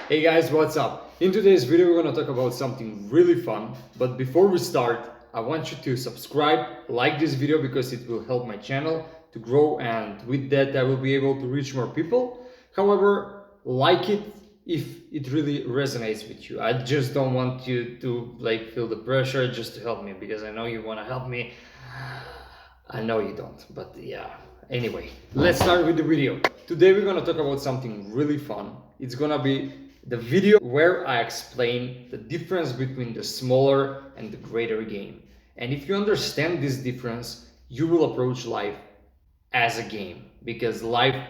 Hey guys, what's up? In today's video, we're gonna talk about something really fun. But before we start, I want you to subscribe, like this video because it will help my channel to grow, and with that, I will be able to reach more people. However, like it if it really resonates with you. I just don't want you to feel the pressure just to help me because I know you wanna help me. I know you don't, but yeah. Anyway, let's start with the video. Today we're gonna talk about something really fun. It's gonna be the video where I explain the difference between the smaller and the greater game. And if you understand this difference, you will approach life as a game, because life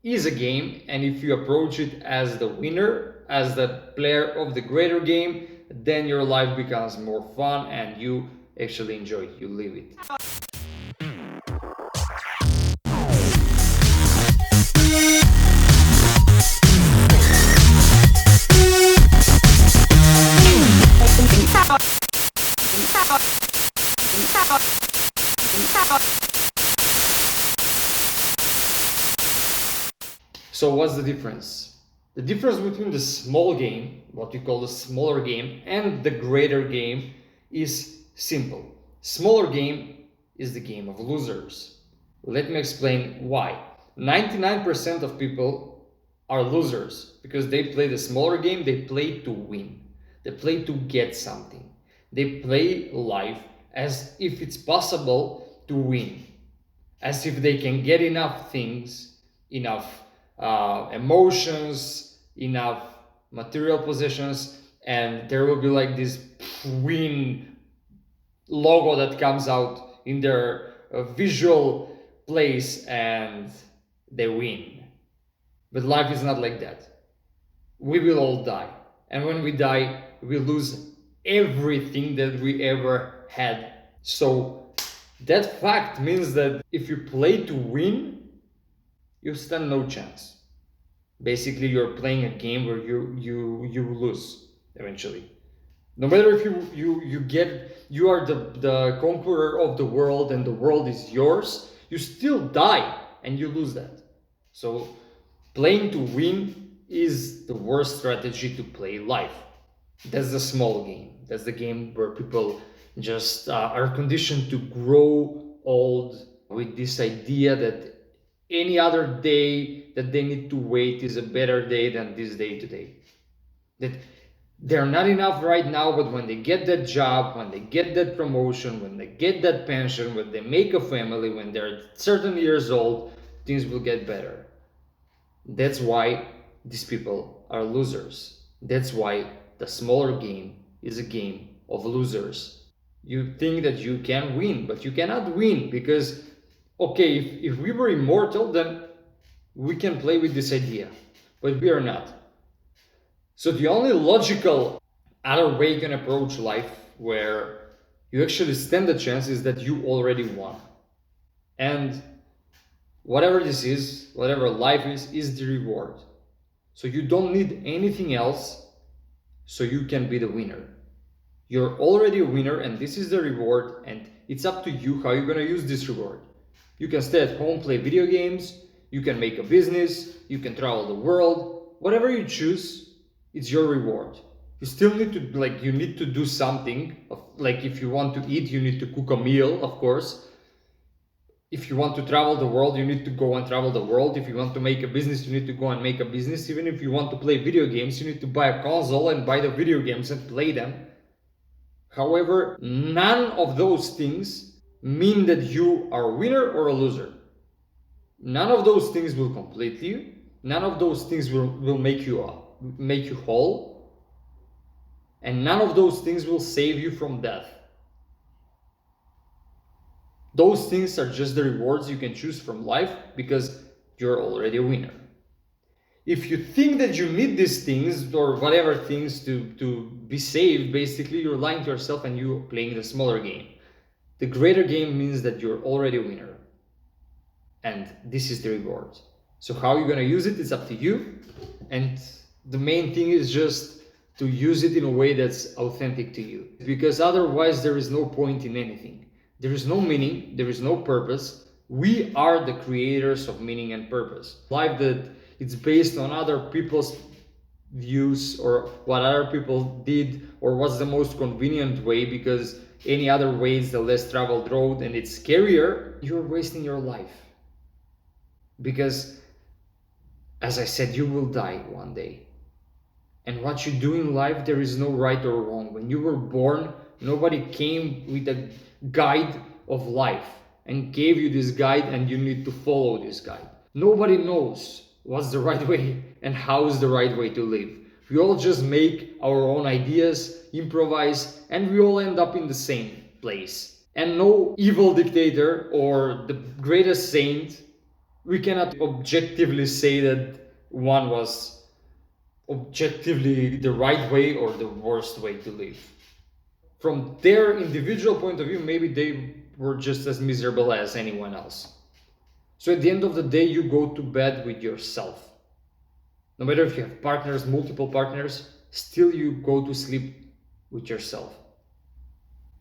is a game, and if you approach it as the winner, as the player of the greater game, then your life becomes more fun and you actually enjoy it, you live it. So what's the difference? The difference between the small game, what we call the smaller game, and the greater game is simple. Smaller game is the game of losers. Let me explain why. 99% of people are losers because they play the smaller game, they play to win. They play to get something. They play life as if it's possible to win, as if they can get enough things, enough emotions, enough material possessions, and there will be like this win logo that comes out in their visual place and they win. But life is not like that. We will all die, and when we die, we lose everything that we ever had. So that fact means that if you play to win, you stand no chance. Basically, you're playing a game where you lose eventually. No matter if you are the conqueror of the world and the world is yours, you still die and you lose that. So playing to win is the worst strategy to play life. That's the small game. That's the game where people just are conditioned to grow old with this idea that any other day that they need to wait is a better day than this day today. That they're not enough right now, but when they get that job, when they get that promotion, when they get that pension, when they make a family, when they're certain years old, things will get better. That's why these people are losers. That's why the smaller game is a game of losers. You think that you can win, but you cannot win because, okay, if we were immortal, then we can play with this idea, but we are not. So the only logical other way you can approach life where you actually stand a chance is that you already won. And whatever this is, whatever life is the reward. So you don't need anything else so you can be the winner. You're already a winner and this is the reward, and it's up to you how you're gonna use this reward. You can stay at home, play video games, you can make a business, you can travel the world, whatever you choose, it's your reward. You still need to you need to do something, like if you want to eat, you need to cook a meal, of course. If you want to travel the world, you need to go and travel the world. If you want to make a business, you need to go and make a business. Even if you want to play video games, you need to buy a console and buy the video games and play them. However, none of those things mean that you are a winner or a loser. None of those things will complete you. None of those things will make you whole. And none of those things will save you from death. Those things are just the rewards you can choose from life because you're already a winner. If you think that you need these things or whatever things to be saved, basically you're lying to yourself and you're playing the smaller game. The greater game means that you're already a winner. And this is the reward. So how you're gonna use it is up to you. And the main thing is just to use it in a way that's authentic to you. Because otherwise there is no point in anything. There is no meaning, there is no purpose. We are the creators of meaning and purpose. Life that it's based on other people's views or what other people did or what's the most convenient way, because any other way is the less traveled road and it's scarier, you're wasting your life. Because as I said, you will die one day. And what you do in life, there is no right or wrong. When you were born, nobody came with a guide of life and gave you this guide and you need to follow this guide. Nobody knows what's the right way and how is the right way to live. We all just make our own ideas, improvise, and we all end up in the same place. And no evil dictator or the greatest saint, we cannot objectively say that one was objectively the right way or the worst way to live. From their individual point of view, maybe they were just as miserable as anyone else. So at the end of the day, you go to bed with yourself. No matter if you have partners, multiple partners, still you go to sleep with yourself.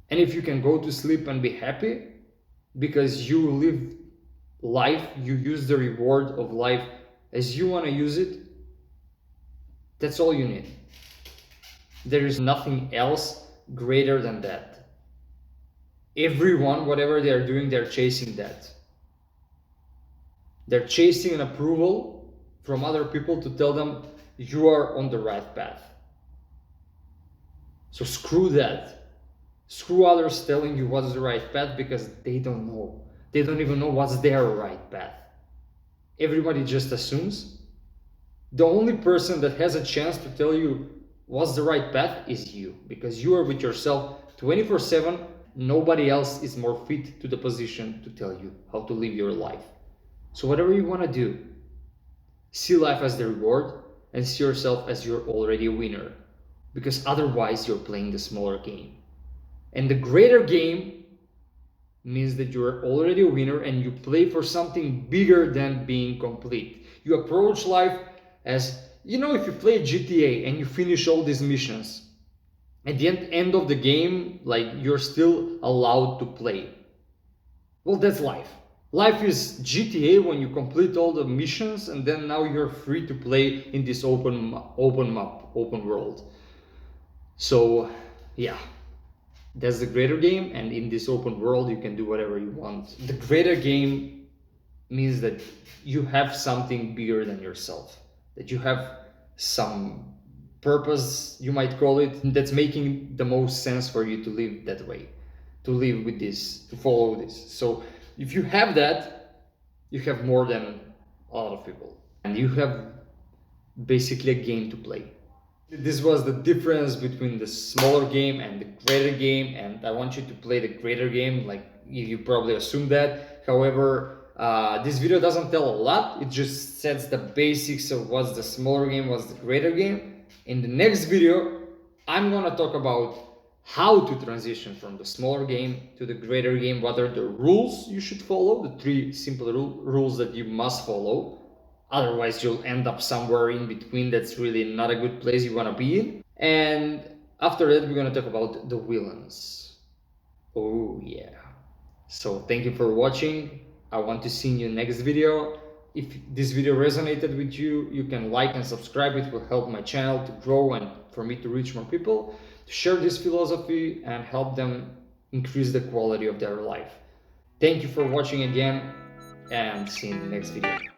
And if you can go to sleep and be happy because you live life, you use the reward of life as you want to use it, that's all you need. There is nothing else greater than that. Everyone, whatever they are doing, they're chasing that. They're chasing an approval from other people to tell them you are on the right path. So screw that. Screw others telling you what's the right path, because they don't know. They don't even know what's their right path. Everybody just assumes. The only person that has a chance to tell you what's the right path is you, because you are with yourself 24/7. Nobody else is more fit to the position to tell you how to live your life. So whatever you want to do, see life as the reward and see yourself as you're already a winner, because otherwise you're playing the smaller game. And the greater game means that you're already a winner and you play for something bigger than being complete. You approach life as, you know, if you play GTA and you finish all these missions, at the end of the game, like, you're still allowed to play. Well, that's life. Life is GTA when you complete all the missions and then now you're free to play in this open map, open world. So yeah, that's the greater game, and in this open world you can do whatever you want. The greater game means that you have something bigger than yourself, that you have some purpose, you might call it, that's making the most sense for you to live that way, to live with this, to follow this. So if you have that, you have more than a lot of people, and you have basically a game to play. This was the difference between the smaller game and the greater game, and I want you to play the greater game, like you probably assume that. However, this video doesn't tell a lot, it just sets the basics of what's the smaller game, what's the greater game. In the next video, I'm gonna talk about how to transition from the smaller game to the greater game, what are the rules you should follow, the 3 simple rules that you must follow. Otherwise, you'll end up somewhere in between. That's really not a good place you want to be in. And after that, we're going to talk about the villains. Oh, yeah. So thank you for watching. I want to see you in the next video. If this video resonated with you, you can like and subscribe. It will help my channel to grow and for me to reach more people, to share this philosophy and help them increase the quality of their life. Thank you for watching again, and see you in the next video.